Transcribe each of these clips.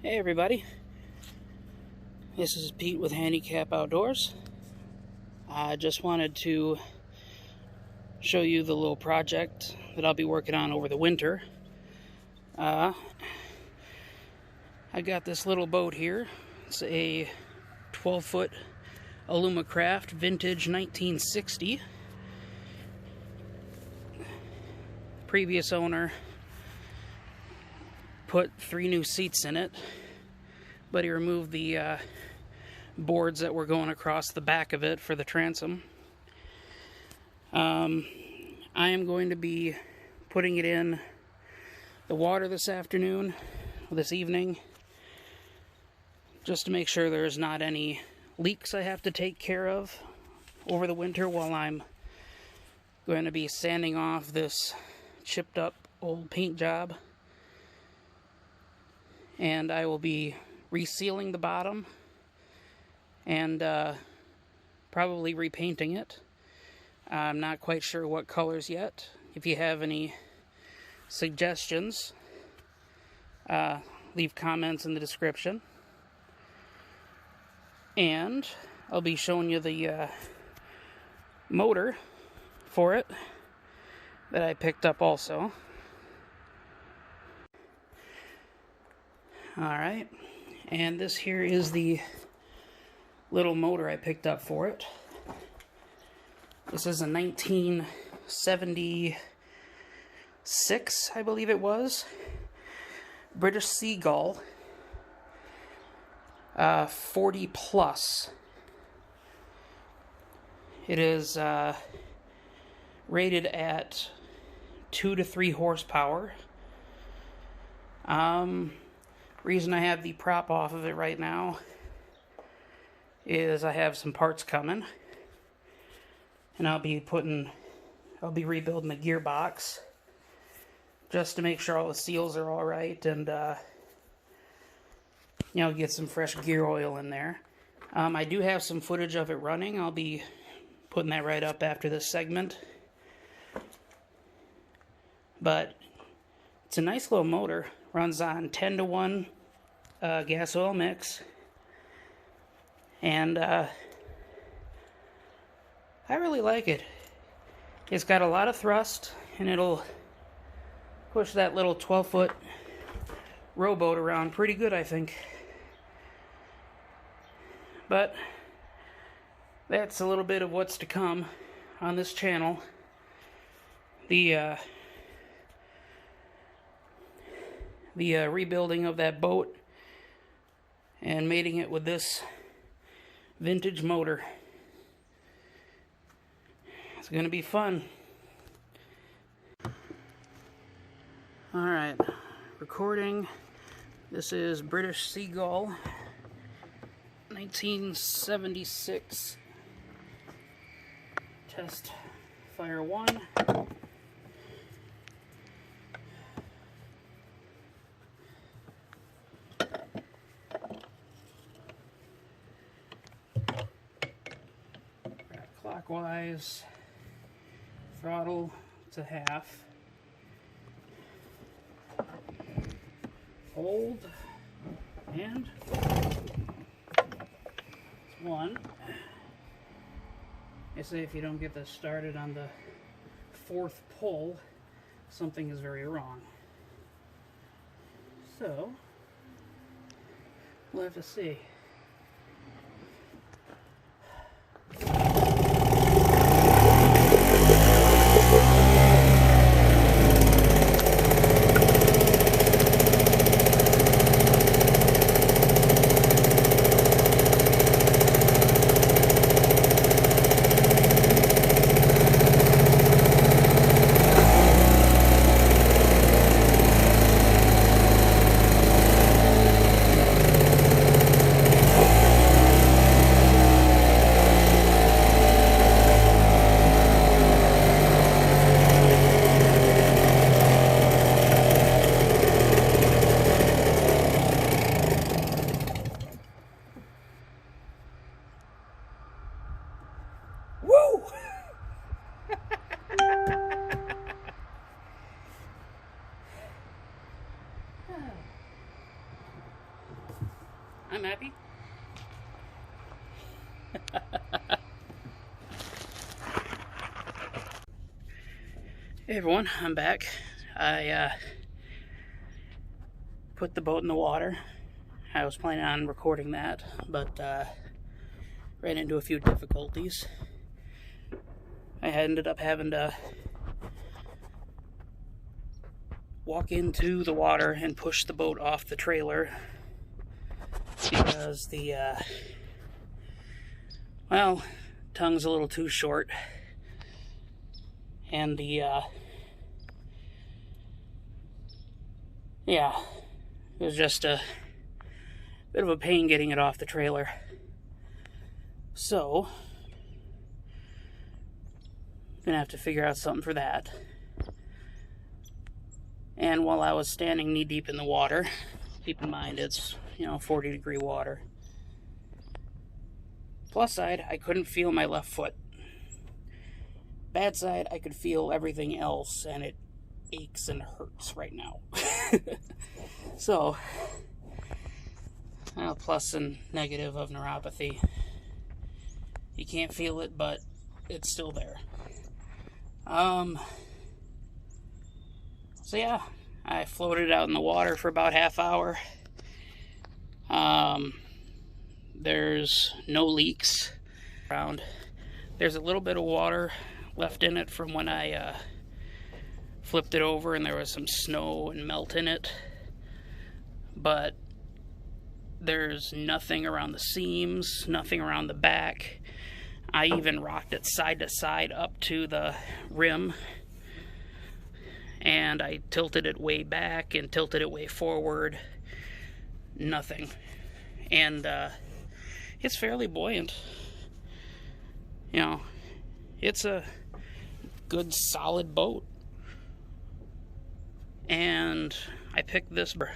Hey everybody, this is Pete with Handicap Outdoors. I just wanted to show you the little project that I'll be working on over the winter. I got this little boat here. It's a 12-foot alumacraft, vintage 1960. Previous owner put 3 new seats in it, but he removed the boards that were going across the back of it for the transom. I am going to be putting it in the water this evening, just to make sure there's not any leaks I have to take care of over the winter while I'm going to be sanding off this chipped up old paint job. And I will be resealing the bottom and probably repainting it. I'm not quite sure what colors yet. If you have any suggestions, leave comments in the description. And I'll be showing you the motor for it that I picked up also. Alright, and this here is the little motor I picked up for it. This is a 1976, I believe it was, British Seagull, 40 plus. It is rated at 2 to 3 horsepower. Reason I have the prop off of it right now is I have some parts coming, and I'll be rebuilding the gearbox just to make sure all the seals are all right, and get some fresh gear oil in there. I do have some footage of it running. I'll be putting that right up after this segment. But it's a nice little motor. Runs on 10-to-1 gas oil mix, and I really like it. It's got a lot of thrust, and it'll push that little 12-foot rowboat around pretty good, I think. But that's a little bit of what's to come on this channel. The rebuilding of that boat and mating it with this vintage motor. It's going to be fun. Alright, recording. This is British Seagull, 1976. Test fire 1. Clockwise, throttle to half, hold, and it's 1. They say if you don't get this started on the 4th pull, something is very wrong. So, we'll have to see. I'm happy. Hey everyone, I'm back. I put the boat in the water. I was planning on recording that, but ran into a few difficulties. I ended up having to walk into the water and push the boat off the trailer because the well, tongue's a little too short, and the yeah, it was just a bit of a pain getting it off the trailer. So gonna have to figure out something for that. And while I was standing knee deep in the water, keep in mind it's 40-degree water. Plus side, I couldn't feel my left foot. Bad side, I could feel everything else, and it aches and hurts right now. So, plus and negative of neuropathy. You can't feel it, but it's still there. So yeah, I floated out in the water for about half hour. There's no leaks around. There's a little bit of water left in it from when I flipped it over and there was some snow and melt in it. But there's nothing around the seams, nothing around the back. I even rocked it side to side up to the rim. And I tilted it way back and tilted it way forward. Nothing. And it's fairly buoyant. It's a good solid boat. And I picked this. It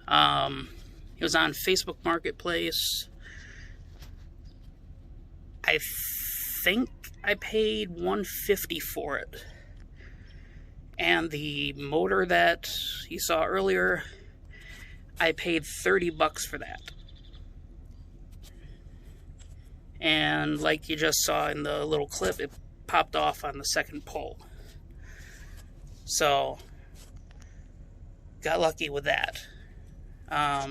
was on Facebook Marketplace. I think I paid $150 for it. And the motor that you saw earlier, I paid $30 for that. And like you just saw in the little clip, it popped off on the second pull. So, got lucky with that. I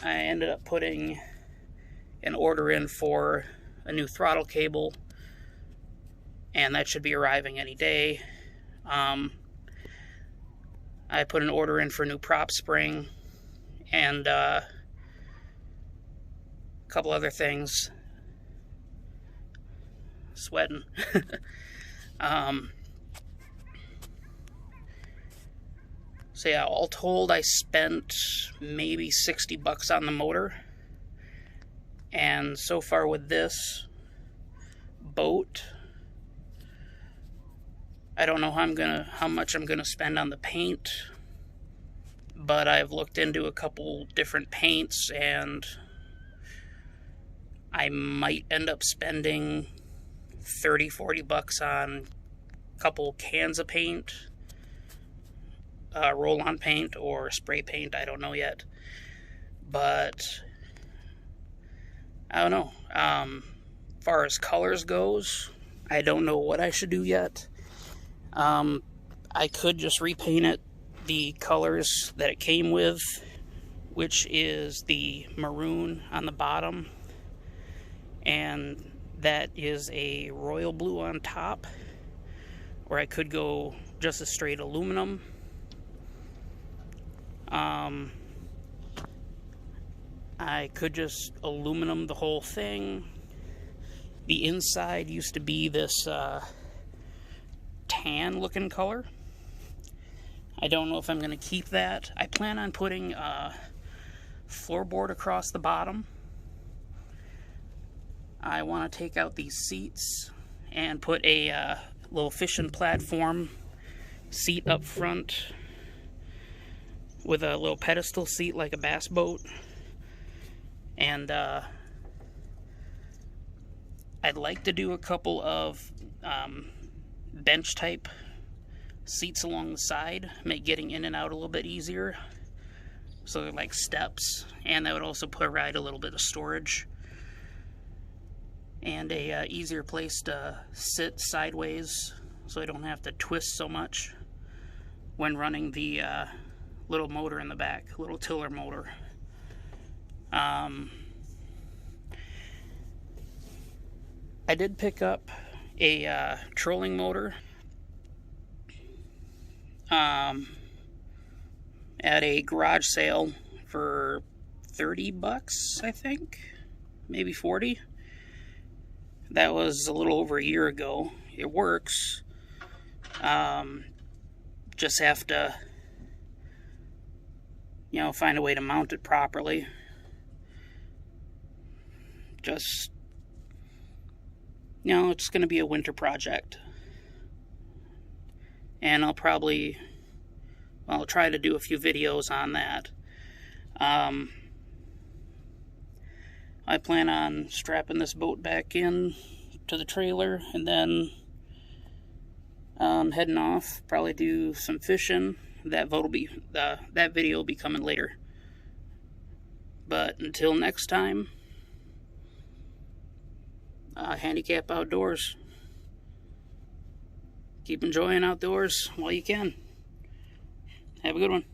ended up putting an order in for a new throttle cable, and that should be arriving any day. I put an order in for a new prop spring and a couple other things. Sweating. So yeah, all told, I spent maybe $60 on the motor. And so far with this boat, I don't know how much I'm gonna spend on the paint, but I've looked into a couple different paints, and I might end up spending $30-40 on a couple cans of paint, roll-on paint or spray paint. I don't know yet, but I don't know. As far as colors goes, I don't know what I should do yet. I could just repaint it the colors that it came with, which is the maroon on the bottom, and that is a royal blue on top, or I could go just a straight aluminum. I could just aluminum the whole thing. The inside used to be this tan looking color. I don't know if I'm going to keep that. I plan on putting floorboard across the bottom. I want to take out these seats and put a little fishing platform seat up front with a little pedestal seat like a bass boat. And I'd like to do a couple of bench type seats along the side, make getting in and out a little bit easier. So they're like steps, and that would also provide a little bit of storage and a easier place to sit sideways, so I don't have to twist so much when running the little motor in the back, little tiller motor. I did pick up a trolling motor at a garage sale for 30 bucks, I think, maybe 40. That was a little over a year ago. It works. Just have to, you know, find a way to mount it properly. Just, you know, it's going to be a winter project. And I'll probably, well, I'll try to do a few videos on that. I plan on strapping this boat back in to the trailer and then heading off. Probably do some fishing. That video will be coming later. But until next time, handicap outdoors. Keep enjoying outdoors while you can. Have a good one.